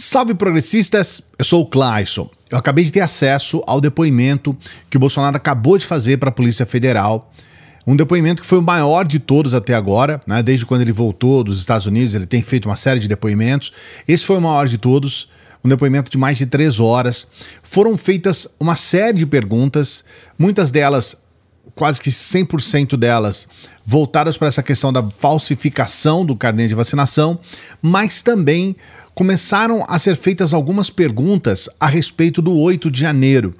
Salve progressistas, eu sou o Clayson. Eu acabei de ter acesso ao depoimento que o Bolsonaro acabou de fazer para a Polícia Federal. Um depoimento que foi o maior de todos até agora, né? Desde quando ele voltou dos Estados Unidos, ele tem feito uma série de depoimentos. Esse foi o maior de todos, um depoimento de mais de 3 horas. Foram feitas uma série de perguntas, muitas delas, quase que 100% delas, voltadas para essa questão da falsificação do carnê de vacinação, mas também começaram a ser feitas algumas perguntas a respeito do 8 de janeiro.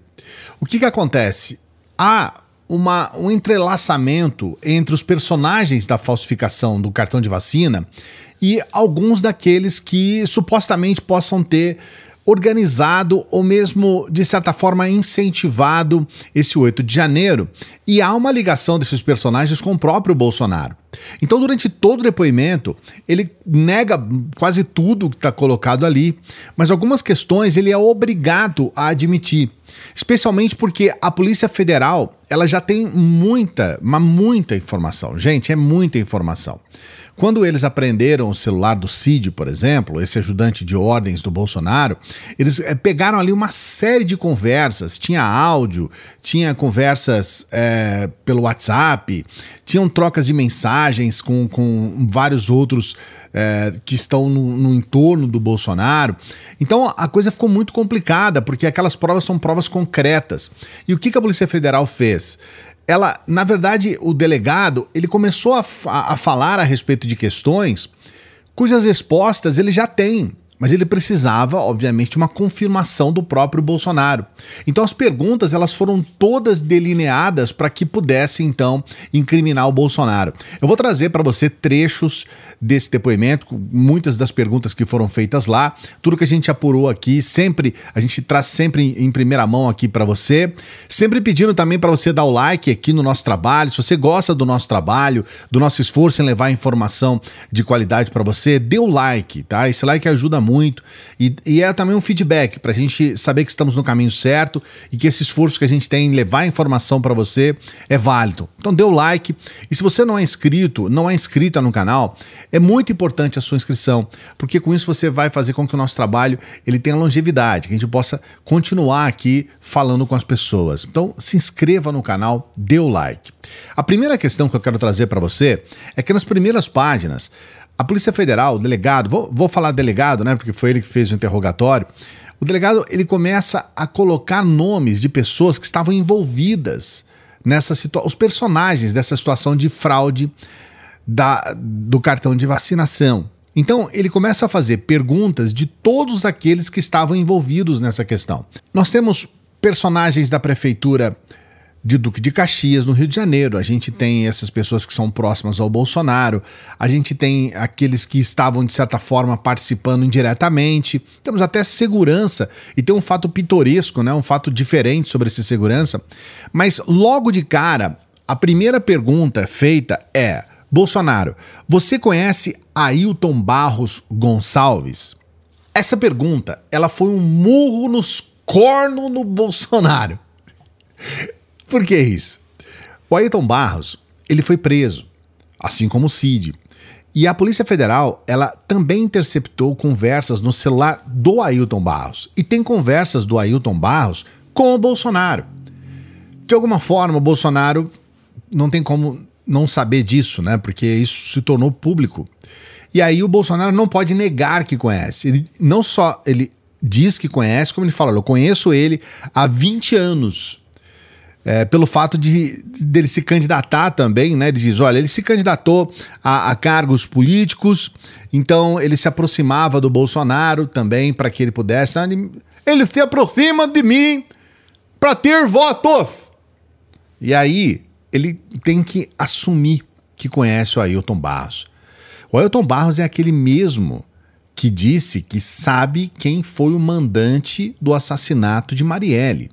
O que acontece? Há um entrelaçamento entre os personagens da falsificação do cartão de vacina e alguns daqueles que supostamente possam ter organizado ou mesmo, de certa forma, incentivado esse 8 de janeiro. E há uma ligação desses personagens com o próprio Bolsonaro. Então, durante todo o depoimento, ele nega quase tudo que está colocado ali, mas algumas questões ele é obrigado a admitir. Especialmente porque a Polícia Federal ela já tem muita informação. Gente, é muita informação. Quando eles apreenderam o celular do Cid, por exemplo, esse ajudante de ordens do Bolsonaro, eles pegaram ali uma série de conversas, tinha áudio, tinha conversas pelo WhatsApp, tinham trocas de mensagens com vários outros que estão no entorno do Bolsonaro. Então a coisa ficou muito complicada, porque aquelas provas são provas concretas. E o que a Polícia Federal fez? Ela, na verdade, o delegado, ele começou a falar a respeito de questões cujas respostas ele já tem, mas ele precisava, obviamente, uma confirmação do próprio Bolsonaro. Então as perguntas elas foram todas delineadas para que pudesse, então, incriminar o Bolsonaro. Eu vou trazer para você trechos desse depoimento, muitas das perguntas que foram feitas lá, tudo que a gente apurou aqui, sempre, a gente traz sempre em primeira mão aqui para você, sempre pedindo também para você dar o like aqui no nosso trabalho. Se você gosta do nosso trabalho, do nosso esforço em levar informação de qualidade para você, dê o like, tá? Esse like ajuda muito e é também um feedback para a gente saber que estamos no caminho certo e que esse esforço que a gente tem em levar informação para você é válido. Então dê o like, e se você não é inscrito, não é inscrita no canal, é muito importante a sua inscrição, porque com isso você vai fazer com que o nosso trabalho ele tenha longevidade, que a gente possa continuar aqui falando com as pessoas. Então se inscreva no canal, dê o like. A primeira questão que eu quero trazer para você é que nas primeiras páginas, a Polícia Federal, o delegado, vou falar delegado, né, porque foi ele que fez o interrogatório, o delegado ele começa a colocar nomes de pessoas que estavam envolvidas nessa situação, os personagens dessa situação de fraude do cartão de vacinação. Então ele começa a fazer perguntas de todos aqueles que estavam envolvidos nessa questão. Nós temos personagens da prefeitura de Duque de Caxias, no Rio de Janeiro. A gente tem essas pessoas que são próximas ao Bolsonaro, a gente tem aqueles que estavam, de certa forma, participando indiretamente, temos até segurança, e tem um fato pitoresco, né? Um fato diferente sobre esse segurança, mas logo de cara, a primeira pergunta feita é: Bolsonaro, você conhece Ailton Barros Gonçalves? Essa pergunta, ela foi um murro nos cornos no Bolsonaro. Por que isso? O Ailton Barros, ele foi preso, assim como o Cid. E a Polícia Federal, ela também interceptou conversas no celular do Ailton Barros. E tem conversas do Ailton Barros com o Bolsonaro. De alguma forma, o Bolsonaro não tem como não saber disso, né? Porque isso se tornou público. E aí o Bolsonaro não pode negar que conhece. Ele não só ele diz que conhece, como ele fala: eu conheço ele há 20 anos. Pelo fato dele se candidatar também, né? Ele diz, olha, ele se candidatou a cargos políticos, então ele se aproximava do Bolsonaro também para que ele pudesse. Ele se aproxima de mim para ter votos. E aí ele tem que assumir que conhece o Ailton Barros. O Ailton Barros é aquele mesmo que disse que sabe quem foi o mandante do assassinato de Marielle.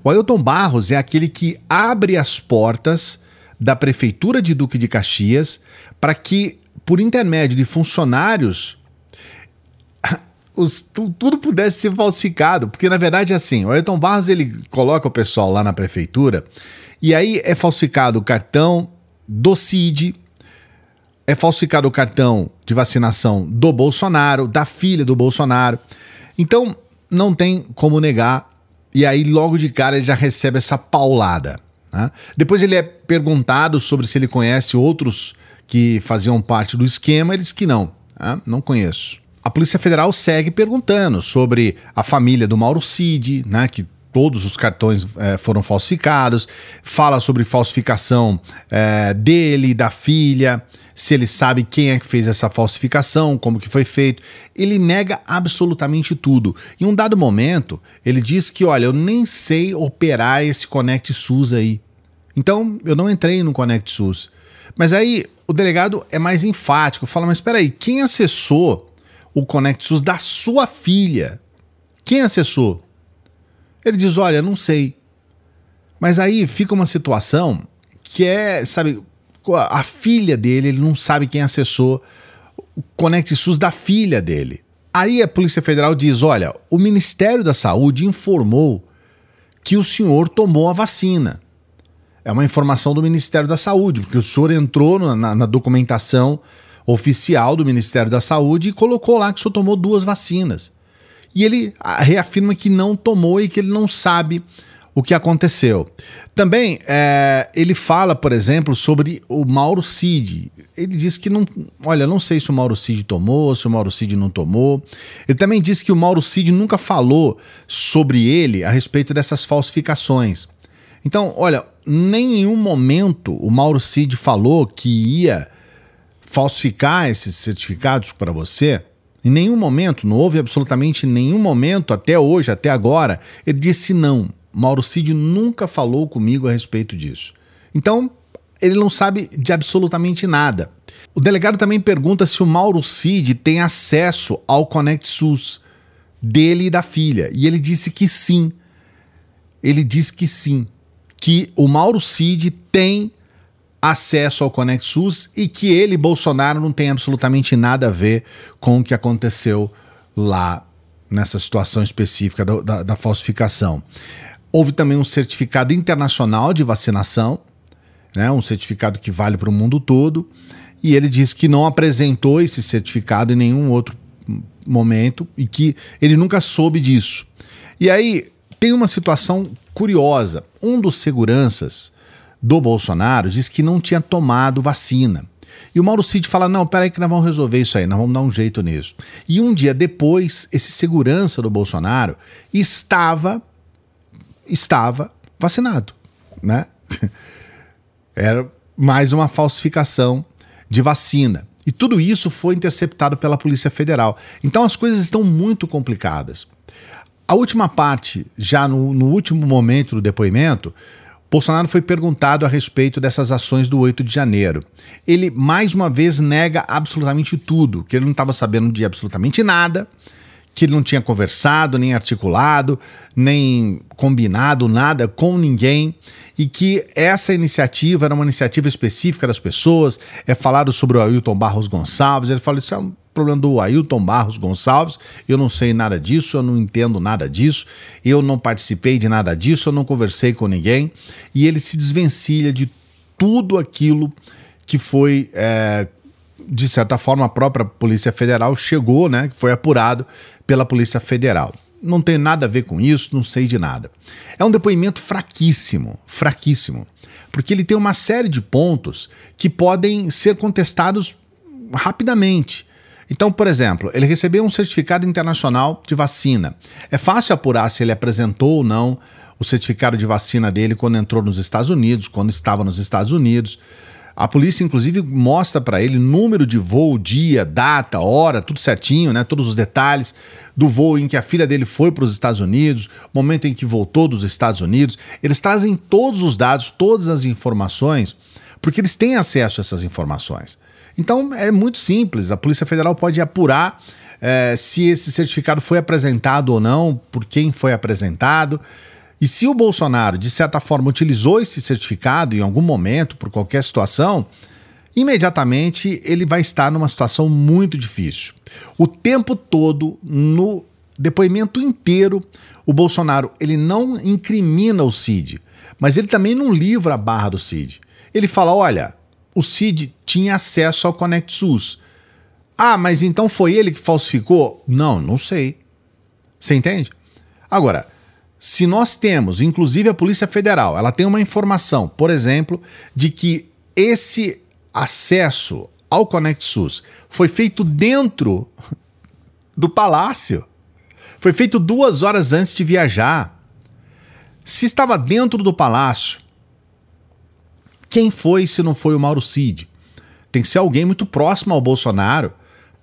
O Ailton Barros é aquele que abre as portas da prefeitura de Duque de Caxias para que, por intermédio de funcionários, tudo pudesse ser falsificado. Porque, na verdade, é assim, o Ailton Barros ele coloca o pessoal lá na prefeitura e aí é falsificado o cartão do Cid, é falsificado o cartão de vacinação do Bolsonaro, da filha do Bolsonaro. Então, não tem como negar. E aí, logo de cara, ele já recebe essa paulada, né? Depois ele é perguntado sobre se ele conhece outros que faziam parte do esquema. Ele diz que não, né? Não conheço. A Polícia Federal segue perguntando sobre a família do Mauro Cid, né, que todos os cartões foram falsificados, fala sobre falsificação dele, da filha, se ele sabe quem é que fez essa falsificação, como que foi feito. Ele nega absolutamente tudo. Em um dado momento, ele diz que, olha, eu nem sei operar esse Conect SUS aí. Então, eu não entrei no Conect SUS. Mas aí, o delegado é mais enfático, fala, mas espera aí, quem acessou o Conect SUS da sua filha? Quem acessou? Ele diz, olha, não sei. Mas aí fica uma situação que é, sabe, a filha dele, ele não sabe quem acessou o Conect SUS da filha dele. Aí a Polícia Federal diz, olha, o Ministério da Saúde informou que o senhor tomou a vacina. É uma informação do Ministério da Saúde, porque o senhor entrou na documentação oficial do Ministério da Saúde e colocou lá que o senhor tomou 2 vacinas. E ele reafirma que não tomou e que ele não sabe o que aconteceu. Também ele fala, por exemplo, sobre o Mauro Cid. Ele diz que não, olha, não sei se o Mauro Cid tomou, se o Mauro Cid não tomou. Ele também disse que o Mauro Cid nunca falou sobre ele a respeito dessas falsificações. Então, olha, nem em nenhum momento o Mauro Cid falou que ia falsificar esses certificados para você. Em nenhum momento, não houve absolutamente nenhum momento até hoje, até agora, ele disse não. Mauro Cid nunca falou comigo a respeito disso. Então, ele não sabe de absolutamente nada. O delegado também pergunta se o Mauro Cid tem acesso ao Conect SUS dele e da filha. E ele disse que sim. Ele disse que sim. Que o Mauro Cid tem acesso ao Conect SUS e que ele, Bolsonaro, não tem absolutamente nada a ver com o que aconteceu lá nessa situação específica da falsificação. Houve também um certificado internacional de vacinação, né, um certificado que vale para o mundo todo, e ele diz que não apresentou esse certificado em nenhum outro momento e que ele nunca soube disso. E aí tem uma situação curiosa. Um dos seguranças do Bolsonaro diz que não tinha tomado vacina. E o Mauro Cid fala, não, peraí que nós vamos resolver isso aí, nós vamos dar um jeito nisso. E um dia depois, esse segurança do Bolsonaro estava vacinado, né? Era mais uma falsificação de vacina. E tudo isso foi interceptado pela Polícia Federal. Então as coisas estão muito complicadas. A última parte, já no último momento do depoimento, Bolsonaro foi perguntado a respeito dessas ações do 8 de janeiro. Ele, mais uma vez, nega absolutamente tudo, que ele não estava sabendo de absolutamente nada, que ele não tinha conversado, nem articulado, nem combinado nada com ninguém, e que essa iniciativa era uma iniciativa específica das pessoas. É falado sobre o Ailton Barros Gonçalves. Ele fala, isso é um problema do Ailton Barros Gonçalves, eu não sei nada disso, eu não entendo nada disso, eu não participei de nada disso, eu não conversei com ninguém. E ele se desvencilha de tudo aquilo que foi, de certa forma, a própria Polícia Federal chegou, né, que foi apurado pela Polícia Federal. Não tem nada a ver com isso, não sei de nada. É um depoimento fraquíssimo, fraquíssimo, porque ele tem uma série de pontos que podem ser contestados rapidamente. Então, por exemplo, ele recebeu um certificado internacional de vacina. É fácil apurar se ele apresentou ou não o certificado de vacina dele quando entrou nos Estados Unidos, quando estava nos Estados Unidos. A polícia, inclusive, mostra para ele número de voo, dia, data, hora, tudo certinho, né? Todos os detalhes do voo em que a filha dele foi para os Estados Unidos, momento em que voltou dos Estados Unidos. Eles trazem todos os dados, todas as informações, porque eles têm acesso a essas informações. Então é muito simples, a Polícia Federal pode apurar se esse certificado foi apresentado ou não, por quem foi apresentado. E se o Bolsonaro, de certa forma, utilizou esse certificado em algum momento, por qualquer situação, imediatamente ele vai estar numa situação muito difícil. O tempo todo, no depoimento inteiro, o Bolsonaro ele não incrimina o Cid, mas ele também não livra a barra do Cid. Ele fala, olha, o Cid tinha acesso ao Conect SUS. Ah, mas então foi ele que falsificou? Não, não sei. Você entende? Agora, se nós temos, inclusive a Polícia Federal, ela tem uma informação, por exemplo, de que esse acesso ao Conect SUS foi feito dentro do palácio. Foi feito 2 horas antes de viajar. Se estava dentro do palácio, quem foi se não foi o Mauro Cid? Tem que ser alguém muito próximo ao Bolsonaro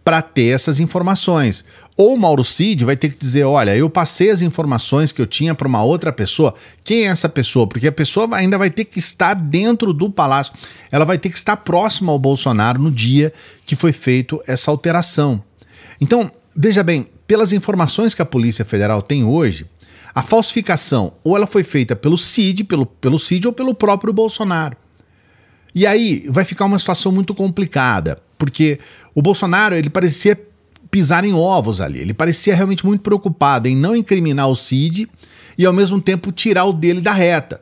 para ter essas informações. Ou o Mauro Cid vai ter que dizer, olha, eu passei as informações que eu tinha para uma outra pessoa. Quem é essa pessoa? Porque a pessoa ainda vai ter que estar dentro do palácio. Ela vai ter que estar próxima ao Bolsonaro no dia que foi feita essa alteração. Então, veja bem, pelas informações que a Polícia Federal tem hoje, a falsificação ou ela foi feita pelo Cid, pelo Cid ou pelo próprio Bolsonaro. E aí vai ficar uma situação muito complicada, porque o Bolsonaro, ele parecia pisar em ovos ali, ele parecia realmente muito preocupado em não incriminar o Cid e ao mesmo tempo tirar o dele da reta.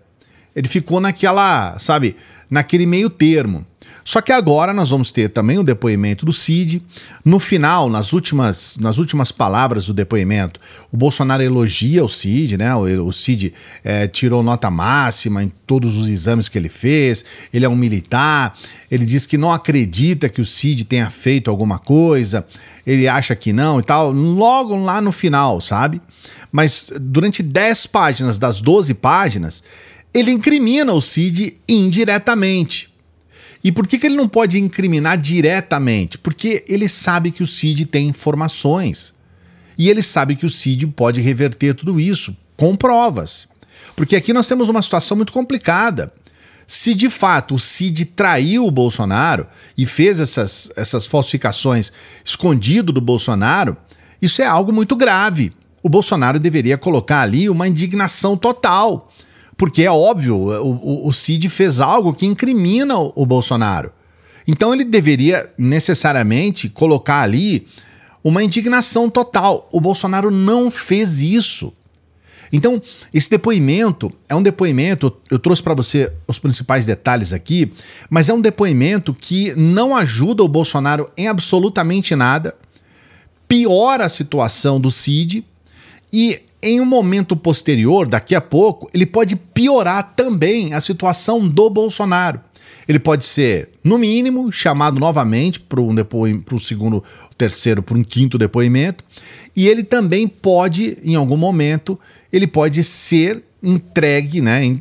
Ele ficou naquela, sabe, naquele meio termo. Só que agora nós vamos ter também o depoimento do Cid. No final, nas últimas palavras do depoimento, o Bolsonaro elogia o Cid, né? O Cid tirou nota máxima em todos os exames que ele fez, ele é um militar, ele diz que não acredita que o Cid tenha feito alguma coisa, ele acha que não e tal, logo lá no final, sabe? Mas durante 10 páginas das 12 páginas, ele incrimina o Cid indiretamente. E por que ele não pode incriminar diretamente? Porque ele sabe que o Cid tem informações. E ele sabe que o Cid pode reverter tudo isso com provas. Porque aqui nós temos uma situação muito complicada. Se de fato o Cid traiu o Bolsonaro e fez essas falsificações escondido do Bolsonaro, isso é algo muito grave. O Bolsonaro deveria colocar ali uma indignação total. Porque é óbvio, o Cid fez algo que incrimina o Bolsonaro. Então ele deveria necessariamente colocar ali uma indignação total. O Bolsonaro não fez isso. Então, esse depoimento é um depoimento, eu trouxe para você os principais detalhes aqui, mas é um depoimento que não ajuda o Bolsonaro em absolutamente nada, piora a situação do Cid e em um momento posterior, daqui a pouco, ele pode piorar também a situação do Bolsonaro. Ele pode ser, no mínimo, chamado novamente para um segundo, terceiro, para um quinto depoimento, e ele também pode, em algum momento, ele pode ser entregue, né,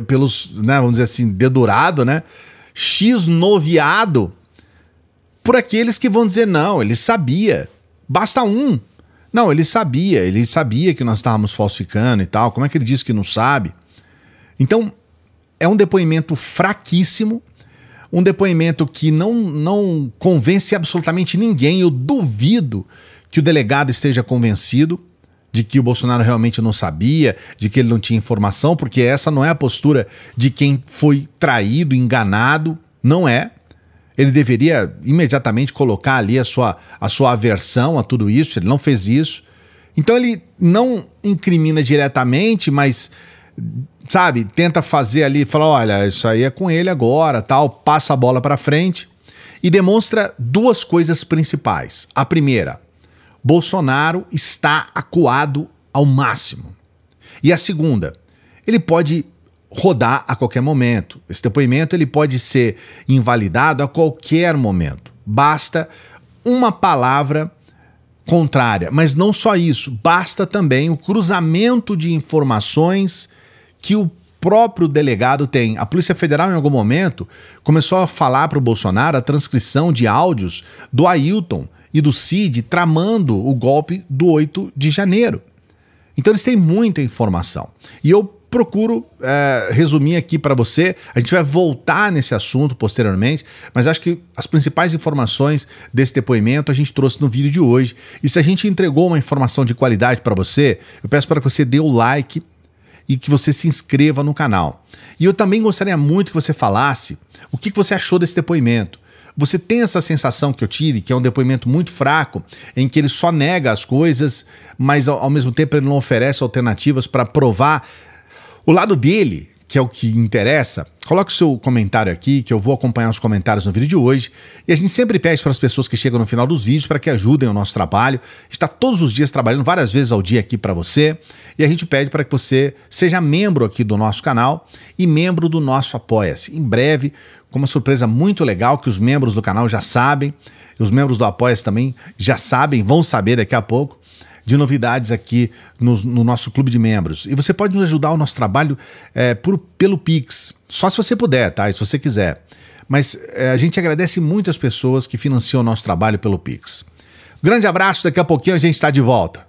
pelos, né, vamos dizer assim, dedurado, né, xnoviado por aqueles que vão dizer, não, ele sabia, basta um. Não, ele sabia que nós estávamos falsificando e tal, como é que ele disse que não sabe? Então, é um depoimento fraquíssimo, um depoimento que não convence absolutamente ninguém. Eu duvido que o delegado esteja convencido de que o Bolsonaro realmente não sabia, de que ele não tinha informação, porque essa não é a postura de quem foi traído, enganado, não é. Ele deveria imediatamente colocar ali a sua aversão a tudo isso, ele não fez isso. Então ele não incrimina diretamente, mas, sabe, tenta fazer ali, falar, olha, isso aí é com ele agora, tal, passa a bola para frente e demonstra 2 coisas principais. A primeira, Bolsonaro está acuado ao máximo. E a segunda, ele pode rodar a qualquer momento. Esse depoimento ele pode ser invalidado a qualquer momento. Basta uma palavra contrária, mas não só isso, basta também o cruzamento de informações que o próprio delegado tem. A Polícia Federal, em algum momento, começou a falar para o Bolsonaro a transcrição de áudios do Ailton e do Cid tramando o golpe do 8 de janeiro. Então eles têm muita informação. E eu procuro resumir aqui para você, a gente vai voltar nesse assunto posteriormente, mas acho que as principais informações desse depoimento a gente trouxe no vídeo de hoje, e se a gente entregou uma informação de qualidade para você, eu peço para que você dê o like e que você se inscreva no canal. E eu também gostaria muito que você falasse o que você achou desse depoimento. Você tem essa sensação que eu tive, que é um depoimento muito fraco, em que ele só nega as coisas, mas ao mesmo tempo ele não oferece alternativas para provar o lado dele, que é o que interessa, coloque o seu comentário aqui, que eu vou acompanhar os comentários no vídeo de hoje. E a gente sempre pede para as pessoas que chegam no final dos vídeos para que ajudem o nosso trabalho. Está todos os dias trabalhando várias vezes ao dia aqui para você. E a gente pede para que você seja membro aqui do nosso canal e membro do nosso Apoia-se. Em breve, com uma surpresa muito legal que os membros do canal já sabem, os membros do Apoia-se também já sabem, vão saber daqui a pouco, de novidades aqui no nosso clube de membros. E você pode nos ajudar o nosso trabalho pelo Pix, só se você puder, tá? Se você quiser. Mas a gente agradece muito as pessoas que financiam o nosso trabalho pelo Pix. Grande abraço, daqui a pouquinho a gente está de volta.